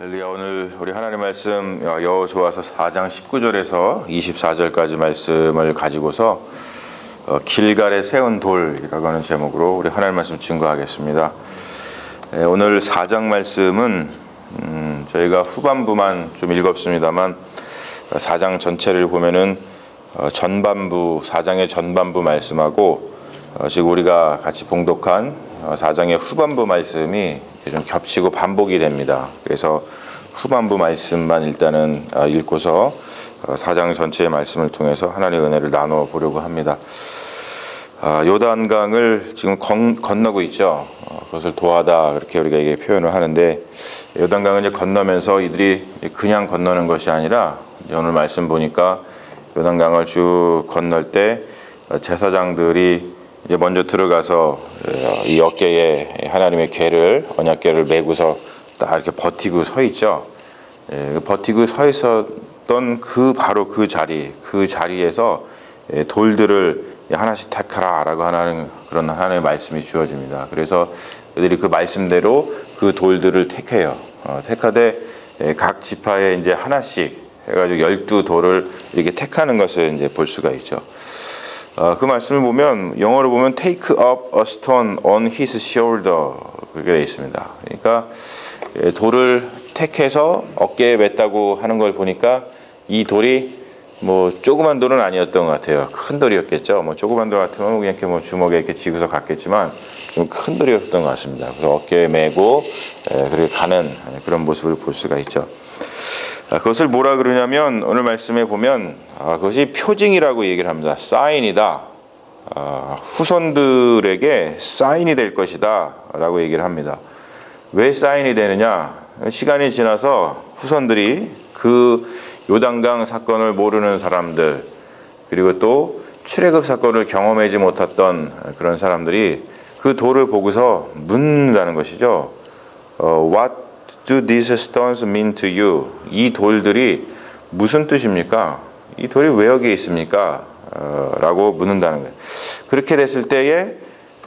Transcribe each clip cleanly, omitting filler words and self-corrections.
할렐루야. 오늘 우리 하나님 말씀 여호수아서 4장 19절에서 24절까지 말씀을 가지고서 길갈에 세운 돌이라고 하는 제목으로 우리 하나님 말씀 증거하겠습니다. 오늘 4장 말씀은 저희가 후반부만 좀 읽었습니다만 4장 전체를 보면은 전반부 4장의 전반부 말씀하고 지금 우리가 같이 봉독한 4장의 후반부 말씀이 좀 겹치고 반복이 됩니다. 그래서 후반부 말씀만 일단은 읽고서 4장 전체의 말씀을 통해서 하나님의 은혜를 나눠 보려고 합니다. 요단강을 지금 건너고 있죠. 그것을 도하다 그렇게 우리가 이게 표현을 하는데, 요단강을 이제 건너면서 이들이 그냥 건너는 것이 아니라 오늘 말씀 보니까 요단강을 쭉 건널 때 제사장들이 이제 먼저 들어가서 이 어깨에 하나님의 궤를, 언약궤를 메고서 딱 이렇게 버티고 서 있죠. 버티고 서 있었던 바로 그 자리에서 돌들을 하나씩 택하라라고 하는 그런 하나님의 말씀이 주어집니다. 그래서 그들이 그 말씀대로 그 돌들을 택해요. 택하되 각 지파에 이제 하나씩 해가지고 12돌을 이렇게 택하는 것을 이제 볼 수가 있죠. 그 말씀을 보면 영어로 보면 take up a stone on his shoulder 그렇게 되어 있습니다. 그러니까 돌을 택해서 어깨에 맸다고 하는 걸 보니까 이 돌이 뭐 조그만 돌은 아니었던 것 같아요. 큰 돌이었겠죠. 뭐 조그만 돌 같으면 그냥 이렇게 뭐 주먹에 이렇게 쥐고서 갔겠지만 좀 큰 돌이었던 것 같습니다. 그래서 어깨에 메고 그렇게 가는 그런 모습을 볼 수가 있죠. 그것을 뭐라 그러냐면 오늘 말씀에 보면 그것이 표징이라고 얘기를 합니다. 사인이다. 후손들에게 사인이 될 것이다 라고 얘기를 합니다. 왜 사인이 되느냐? 시간이 지나서 후손들이 그 요단강 사건을 모르는 사람들, 그리고 또 출애굽 사건을 경험하지 못했던 그런 사람들이 그 돌을 보고서 묻는다는 것이죠. What do these stones mean to you? 이 돌들이 무슨 뜻입니까? 이 돌이 왜 여기에 있습니까? 라고 묻는다는 거예요. 그렇게 됐을 때에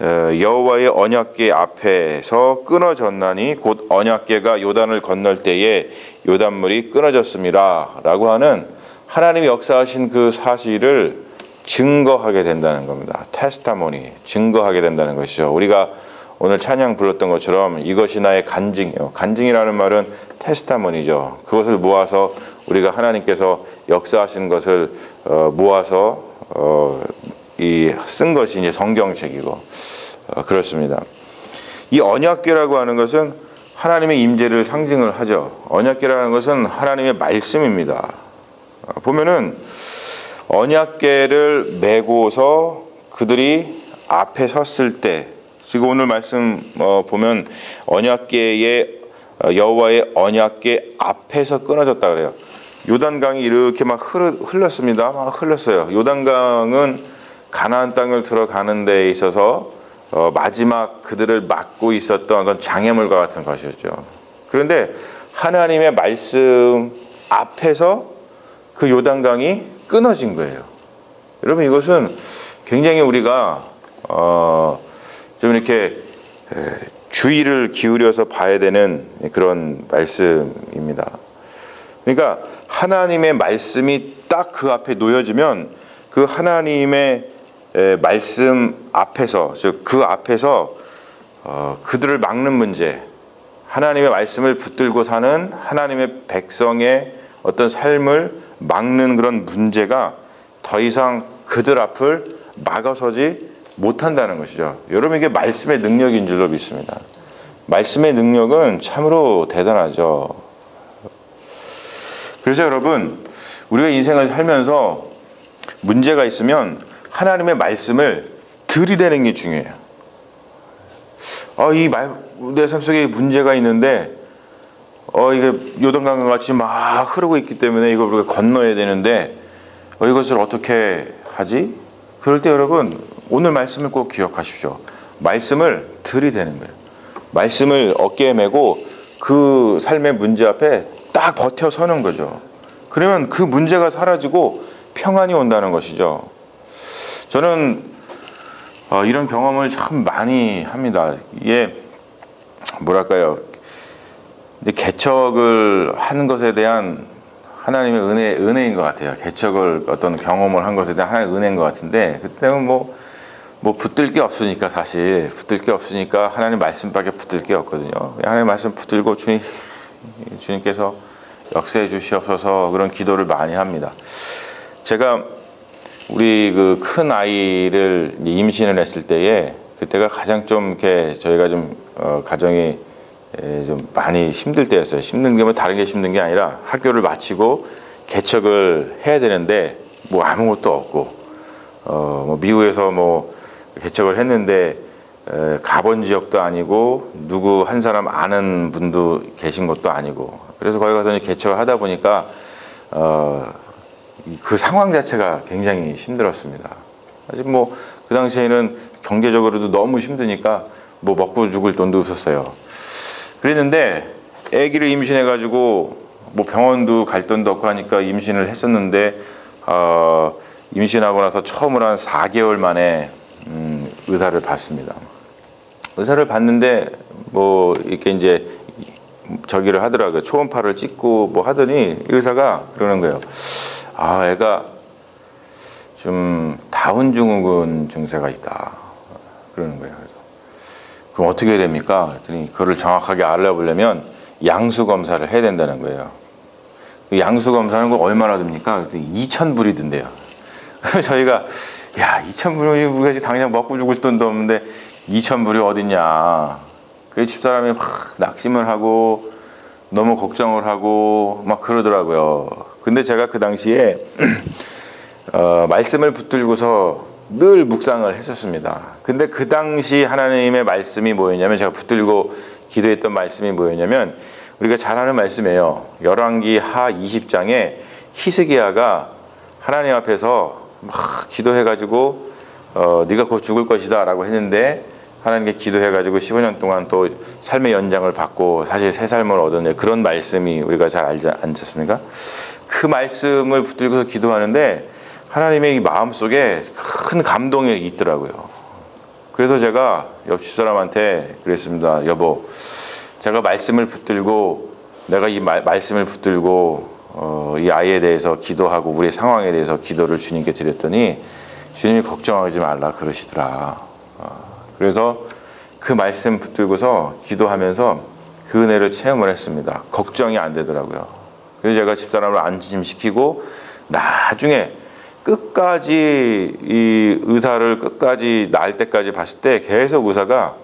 여호와의 언약궤 앞에서 끊어졌나니 곧 언약궤가 요단을 건널 때에 요단물이 끊어졌습니다 라고 하는 하나님이 역사하신 그 사실을 증거하게 된다는 겁니다. 테스타모니, 증거하게 된다는 것이죠. 우리가 오늘 찬양 불렀던 것처럼 이것이 나의 간증이요. 간증이라는 말은 테스타모니죠. 그것을 모아서 우리가 하나님께서 역사하신 것을 모아서 쓴 것이 이제 성경책이고 그렇습니다. 이 언약궤라고 하는 것은 하나님의 임재를 상징을 하죠. 언약궤라는 것은 하나님의 말씀입니다. 보면은 언약궤를 메고서 그들이 앞에 섰을 때, 지금 오늘 말씀 보면 언약궤의 여호와의 언약궤 앞에서 끊어졌다 그래요. 요단강이 이렇게 막 흘렀습니다. 막 흘렀어요. 요단강은 가나안 땅을 들어가는 데 있어서 마지막 그들을 막고 있었던 어떤 장애물과 같은 것이었죠. 그런데 하나님의 말씀 앞에서 그 요단강이 끊어진 거예요. 여러분, 이것은 굉장히 우리가 좀 이렇게 주의를 기울여서 봐야 되는 그런 말씀입니다. 그러니까 하나님의 말씀이 딱 그 앞에 놓여지면 그 하나님의 말씀 앞에서, 즉 그 앞에서 그들을 막는 문제, 하나님의 말씀을 붙들고 사는 하나님의 백성의 어떤 삶을 막는 그런 문제가 더 이상 그들 앞을 막아서지 못한다는 것이죠. 여러분, 이게 말씀의 능력인 줄로 믿습니다. 말씀의 능력은 참으로 대단하죠. 그래서 여러분, 우리가 인생을 살면서 문제가 있으면 하나님의 말씀을 들이대는 게 중요해요. 내 삶 속에 문제가 있는데 이게 요단강 같이 막 흐르고 있기 때문에 이걸 우리가 건너야 되는데 이것을 어떻게 하지? 그럴 때 여러분, 오늘 말씀을 꼭 기억하십시오. 말씀을 들이대는 거예요. 말씀을 어깨에 메고 그 삶의 문제 앞에 딱 버텨 서는 거죠. 그러면 그 문제가 사라지고 평안이 온다는 것이죠. 저는 이런 경험을 참 많이 합니다. 이게 뭐랄까요? 근데 개척을 하는 것에 대한 하나님의 은혜인 것 같아요. 개척을 어떤 경험을 한 것에 대한 하나님의 은혜인 것 같은데, 그때는 뭐 붙들 게 없으니까, 사실 붙들 게 없으니까 하나님 말씀밖에 붙들 게 없거든요. 하나님 말씀 붙들고 주님께서 역사해 주시옵소서, 그런 기도를 많이 합니다. 제가 우리 그 큰 아이를 임신을 했을 때에, 그때가 가장 좀 이렇게 저희가 좀 가정이 좀 많이 힘들 때였어요. 힘든 게 뭐 다른 게 힘든 게 아니라 학교를 마치고 개척을 해야 되는데 뭐 아무것도 없고, 뭐 미국에서 뭐 개척을 했는데 가본 지역도 아니고 누구 한 사람 아는 분도 계신 것도 아니고, 그래서 거기 가서 개척을 하다 보니까 그 상황 자체가 굉장히 힘들었습니다. 사실 뭐 그 당시에는 경제적으로도 너무 힘드니까 뭐 먹고 죽을 돈도 없었어요. 그랬는데 아기를 임신해가지고 뭐 병원도 갈 돈도 없고 하니까 임신을 했었는데, 임신하고 나서 처음으로 한 4개월 만에 의사를 봤습니다. 의사를 봤는데 뭐 이렇게 이제 저기를 하더라고요. 초음파를 찍고 뭐 하더니 의사가 그러는 거예요. 애가 좀 다운 증후군 증세가 있다, 그러는 거예요. 그럼 어떻게 해야 됩니까? 그랬더니 그거를 정확하게 알아보려면 양수 검사를 해야 된다는 거예요. 그 양수 검사는 얼마나 듭니까? 2,000불이 든대요. 저희가 2,000불이 우리가 지금 당장 먹고 죽을 돈도 없는데 2,000불이 어딨냐. 그 집사람이 막 낙심을 하고 너무 걱정을 하고 막 그러더라고요. 근데 제가 그 당시에 말씀을 붙들고서 늘 묵상을 했었습니다. 근데 그 당시 하나님의 말씀이 뭐였냐면, 제가 붙들고 기도했던 말씀이 뭐였냐면, 우리가 잘 아는 말씀이에요. 열왕기 하 20장에 히스기야가 하나님 앞에서 막 기도해가지고 네가 곧 죽을 것이다 라고 했는데, 하나님께 기도해가지고 15년 동안 또 삶의 연장을 받고 사실 새 삶을 얻었네, 그런 말씀이 우리가 잘 알지 않습니까? 그 말씀을 붙들고서 기도하는데 하나님의 이 마음속에 큰 감동이 있더라고요. 그래서 제가 옆집 사람한테 그랬습니다. 여보, 제가 말씀을 붙들고, 내가 이 말씀을 붙들고 이 아이에 대해서 기도하고 우리 상황에 대해서 기도를 주님께 드렸더니 주님이 걱정하지 말라 그러시더라. 그래서 그 말씀 붙들고서 기도하면서 그 은혜를 체험을 했습니다. 걱정이 안 되더라고요. 그래서 제가 집사람을 안심시키고 나중에 끝까지 이 의사를 끝까지 나을 때까지 봤을 때 계속 의사가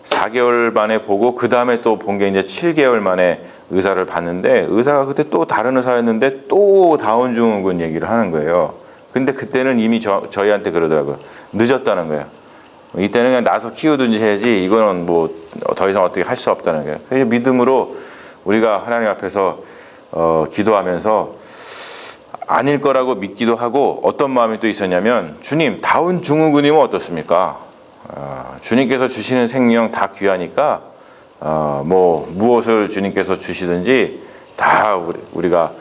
4개월 만에 보고, 그 다음에 또 본 게 이제 7개월 만에 의사를 봤는데, 의사가 그때 또 다른 의사였는데 또 다운 증후군 얘기를 하는 거예요. 근데 그때는 이미 저희한테 그러더라고요. 늦었다는 거예요. 이때는 그냥 나서 키우든지 해야지 이거는 뭐 더 이상 어떻게 할 수 없다는 거예요. 그래서 믿음으로 우리가 하나님 앞에서 기도하면서 아닐 거라고 믿기도 하고, 어떤 마음이 또 있었냐면, 주님, 다운 증후군이면 어떻습니까? 주님께서 주시는 생명 다 귀하니까 뭐 무엇을 주님께서 주시든지 다 우리가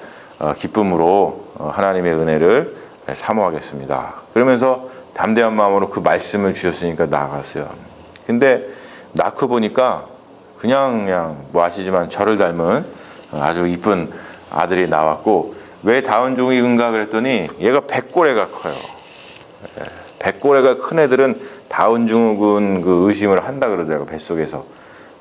기쁨으로 하나님의 은혜를 사모하겠습니다. 그러면서 담대한 마음으로 그 말씀을 주셨으니까 나아갔어요. 근데 낳고 보니까 그냥 뭐 아시지만 저를 닮은 아주 이쁜 아들이 나왔고, 왜 다운 증후군인가 그랬더니 얘가 백골애가 커요. 백골애가 큰 애들은 다운 증후군 그 의심을 한다 그러더라고요, 뱃속에서.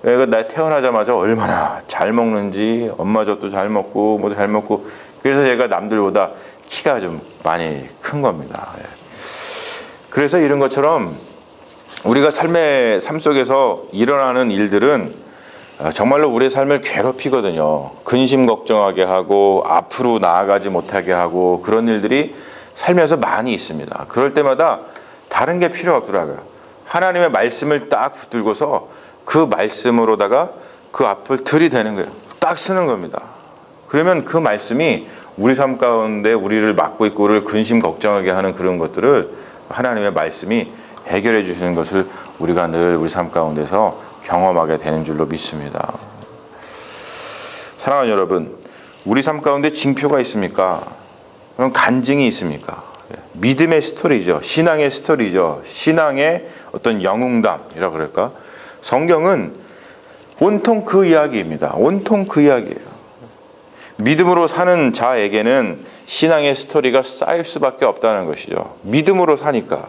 얘가 나 태어나자마자 얼마나 잘 먹는지, 엄마 젖도 잘 먹고 뭐도 잘 먹고, 그래서 얘가 남들보다 키가 좀 많이 큰 겁니다. 그래서 이런 것처럼 우리가 삶 속에서 일어나는 일들은 정말로 우리의 삶을 괴롭히거든요. 근심 걱정하게 하고 앞으로 나아가지 못하게 하고, 그런 일들이 살면서 많이 있습니다. 그럴 때마다 다른 게 필요 없더라고요. 하나님의 말씀을 딱 붙들고서 그 말씀으로다가 그 앞을 들이대는 거예요. 딱 쓰는 겁니다. 그러면 그 말씀이 우리 삶 가운데 우리를 막고 있고 우리를 근심 걱정하게 하는 그런 것들을 하나님의 말씀이 해결해 주시는 것을 우리가 늘 우리 삶 가운데서 경험하게 되는 줄로 믿습니다. 사랑하는 여러분, 우리 삶 가운데 징표가 있습니까? 그럼 간증이 있습니까? 믿음의 스토리죠. 신앙의 스토리죠. 신앙의 어떤 영웅담이라고 그럴까? 성경은 온통 그 이야기입니다. 온통 그 이야기예요. 믿음으로 사는 자에게는 신앙의 스토리가 쌓일 수밖에 없다는 것이죠. 믿음으로 사니까.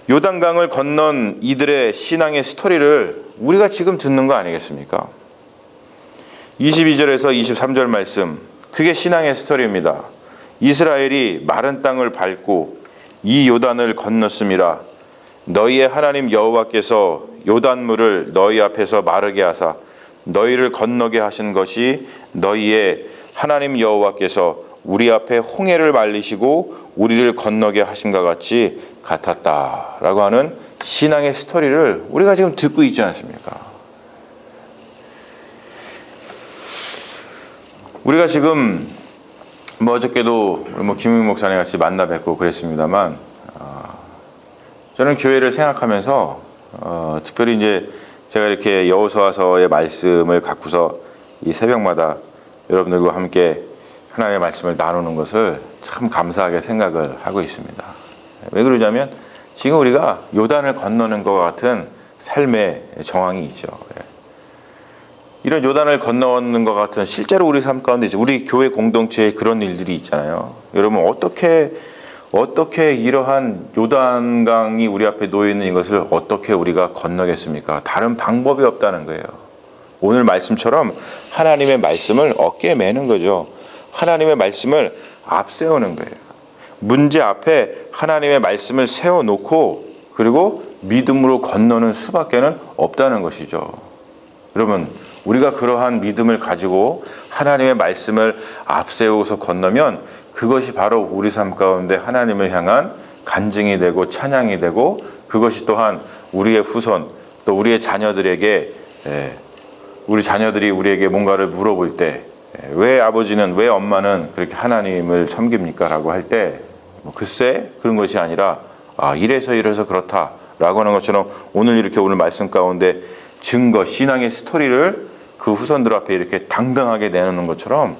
요단강을 건넌 이들의 신앙의 스토리를 우리가 지금 듣는 거 아니겠습니까? 22절에서 23절 말씀, 그게 신앙의 스토리입니다. 이스라엘이 마른 땅을 밟고 이 요단을 건넜음이라. 너희의 하나님 여호와께서 요단물을 너희 앞에서 마르게 하사 너희를 건너게 하신 것이 너희의 하나님 여호와께서 우리 앞에 홍해를 말리시고 우리를 건너게 하심과 같이 같았다라고 하는 신앙의 스토리를 우리가 지금 듣고 있지 않습니까? 우리가 지금 어저께도 김웅 목사님 같이 만나 뵙고 그랬습니다만, 저는 교회를 생각하면서 특별히 이제 제가 이렇게 여호수아서의 말씀을 갖고서 이 새벽마다 여러분들과 함께 하나님의 말씀을 나누는 것을 참 감사하게 생각을 하고 있습니다. 왜 그러냐면 지금 우리가 요단을 건너는 것 같은 삶의 정황이 있죠. 이런 요단을 건너는 것 같은 실제로 우리 삶 가운데 우리 교회 공동체에 그런 일들이 있잖아요. 여러분 어떻게 이러한 요단강이 우리 앞에 놓여 있는 이것을 어떻게 우리가 건너겠습니까? 다른 방법이 없다는 거예요. 오늘 말씀처럼 하나님의 말씀을 어깨에 매는 거죠. 하나님의 말씀을 앞세우는 거예요. 문제 앞에 하나님의 말씀을 세워놓고 그리고 믿음으로 건너는 수밖에는 없다는 것이죠. 여러분, 우리가 그러한 믿음을 가지고 하나님의 말씀을 앞세우고서 건너면 그것이 바로 우리 삶 가운데 하나님을 향한 간증이 되고 찬양이 되고, 그것이 또한 우리의 후손 또 우리의 자녀들에게, 우리 자녀들이 우리에게 뭔가를 물어볼 때 왜 아버지는, 왜 엄마는 그렇게 하나님을 섬깁니까? 라고 할 때 글쎄 그런 것이 아니라 이래서 그렇다라고 하는 것처럼 오늘 이렇게 오늘 말씀 가운데 증거, 신앙의 스토리를 그 후손들 앞에 이렇게 당당하게 내놓는 것처럼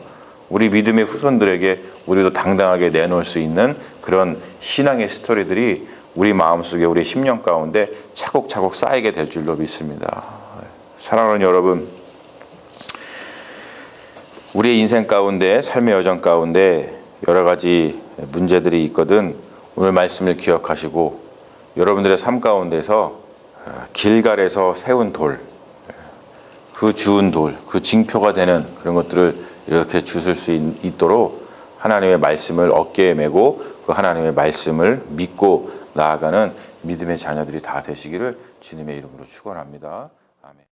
우리 믿음의 후손들에게 우리도 당당하게 내놓을 수 있는 그런 신앙의 스토리들이 우리 마음속에, 우리 심령 가운데 차곡차곡 쌓이게 될 줄로 믿습니다. 사랑하는 여러분, 우리의 인생 가운데, 삶의 여정 가운데 여러 가지 문제들이 있거든 오늘 말씀을 기억하시고 여러분들의 삶 가운데서 길갈에서 세운 돌, 그 주운 돌, 그 징표가 되는 그런 것들을 이렇게 주실 수 있도록 하나님의 말씀을 어깨에 메고 그 하나님의 말씀을 믿고 나아가는 믿음의 자녀들이 다 되시기를 주님의 이름으로 축원합니다. 아멘.